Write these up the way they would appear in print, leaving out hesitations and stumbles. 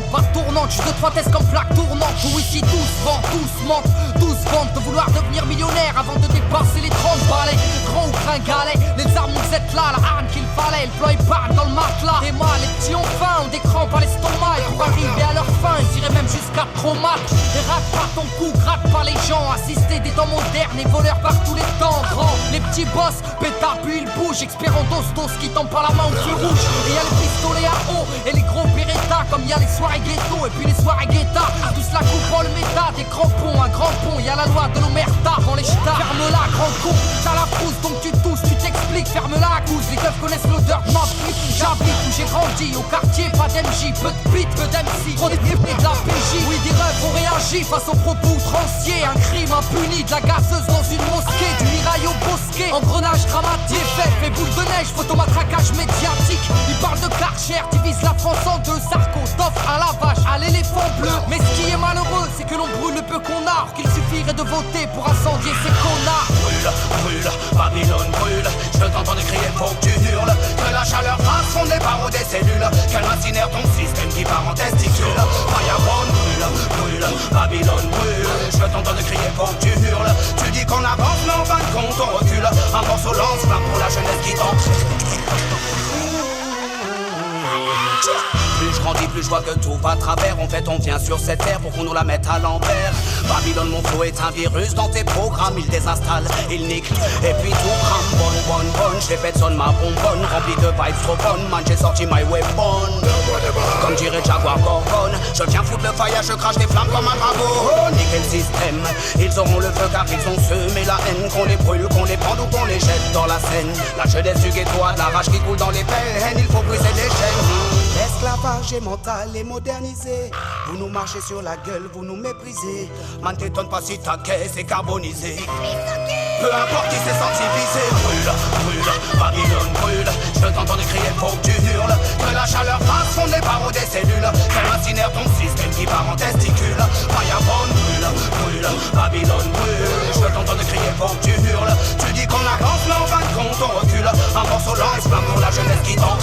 pas tournante, juste 2-3 tests comme plaque tournante. Où ici tous vendent, tous mentent, tous vendent de vouloir devenir millionnaire avant de dépasser les 30 balais. Grand ou gringalet, les armes nous êtes là, la hargne qu'il fallait, le plan épargne dans le matelas. Des mâles, les petits ont faim, ont des crampes à l'estomac. Et pour arriver à leur fin, ils iraient même jusqu'à traumat. Et rate pas ton cou, gratte pas les gens. Assister des temps modernes et voleurs par tous les temps. Grand, les petits boss, pétard puis ils bougent. Expert en dos qui tombent par la main au feu rouge. Et y'a les pistolets à eau et les gros Beretta. Comme y'a les soirées ghetto et puis les soirées guetta. Tous la coupe en le méta, des crampons, un grand pont. Y'a la loi de l'omerta, dans les ch'tas. Ferme-la, grand con, t'as la frousse donc tu tousses, tu t'expliques. Ferme-la à cause, les keufs connaissent l'odeur de ma pute. J'habite où j'ai grandi, au quartier, pas d'MJ. Peu de beat, peu d'MC, trop de la PJ. Oui, des rêves ont réagi face aux propos outranciers. Un crime impuni, de la gazeuse dans une mosquée. Du mirail au bosquet, engrenage dramatique. Fait boule de neige, photomatraquage médiatique. Ils parlent de Karcher, divise la France en deux. Sarko, t'offre à la vache, à l'éléphant bleu. Mais ce qui est malheureux, c'est que l'on brûle le peu qu'on a. Or qu'il suffirait de voter pour incendier ces connards. Brûle, brûle, Babylone brûle. Je t'entends crier, faut que tu hurles. Que la chaleur fasse fondre les barreaux des cellules. Qu'elle incinère ton système qui part en testicule. Fireborn brûle, brûle, Babylone brûle. Je t'entends crier, faut que tu hurles. Tu dis qu'on avance, mais en fin de compte on recule. Un morceau lance-flamme pour la jeunesse qui tombe. Plus je grandis, plus je vois que tout va à travers. En fait, on vient sur cette terre pour qu'on nous la mette à l'envers. Babylone, mon flow est un virus dans tes programmes. Il désinstalle, il nique, et puis tout crame. Bonne, j'ai fait sonne ma bonbonne. Rempli de vibes trop bonnes, man, j'ai sorti my weapon. Comme dirait Jaguar Gorgon, je viens foutre le fire, je crache des flammes comme un dragon. Niquer le système, ils auront le feu car ils ont semé la haine. Qu'on les brûle, qu'on les pende ou qu'on les jette dans la Seine. La jeunesse du ghetto a de la rage qui coule dans les veines. Il faut briser les chaînes. L'esclavage est mental et modernisé. Vous nous marchez sur la gueule, vous nous méprisez. Man, t'étonne pas si ta caisse est carbonisée. Peu importe qui s'est senti visé. Brûle, brûle, Babylone brûle. Je t'entends crier, faut que tu hurles. Que la chaleur fasse fondre les barreaux des cellules. Qu'elle incinère ton système qui part en testicule. Fireborn brûle, brûle, Babylone brûle. Je t'entends crier, faut que tu hurles. Tu dis qu'on avance, mais en fin de compte on recule. Un morceau lance-flamme pour la jeunesse qui tombe.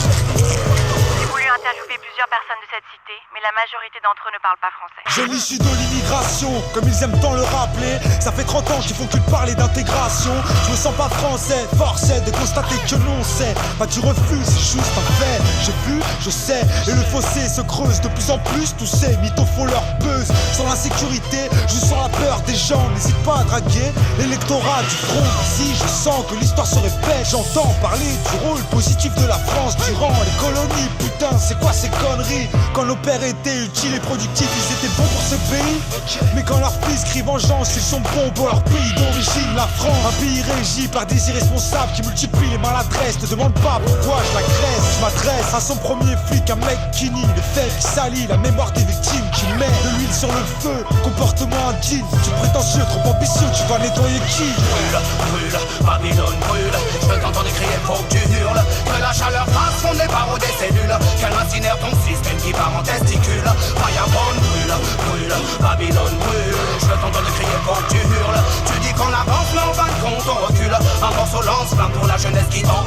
Interviewé plusieurs personnes de cette cité, mais la majorité d'entre eux ne parlent pas français. Je l'issue de l'immigration, comme ils aiment tant le rappeler. Ça fait 30 ans qu'ils font que de parler d'intégration. Je me sens pas français, force est de constater que non c'est pas du refus, c'est juste un fait. J'ai vu, je sais, et le fossé se creuse de plus en plus. Tous ces mythos font leur buzz. Sans l'insécurité, je sens la peur des gens. N'hésite pas à draguer l'électorat du front. Ici je sens que l'histoire se répète. J'entends parler du rôle positif de la France durant les colonies. Putain, c'est quoi ces conneries? Quand nos pères étaient utiles et productifs, ils étaient bons pour ce pays. Mais quand leurs fils crient vengeance, ils sont bons pour leur pays d'origine, la France. Un pays régi par des irresponsables qui multiplient les maladresses. Ne demande pas pourquoi je l'agresse. Je m'adresse à son premier flic, un mec qui nie les faits, qui salit la mémoire des victimes, qui met de l'huile sur le feu. Comportement indigne, tu prétentieux, trop ambitieux, tu vas nettoyer qui? Brûle, brûle, Babylone brûle. Je t'entends crier, faut que tu hurles. Que la chaleur fasse fondre les barreaux des cellules. Qu'elle incinère ton système qui part en testicule. Fireborn brûle, brûle, Babylone brûle. Je t'entends crier, faut que tu hurles. Tu dis qu'on avance, mais en fin de compte on recule. Un morceau lance-flamme pour la jeunesse qui tombe.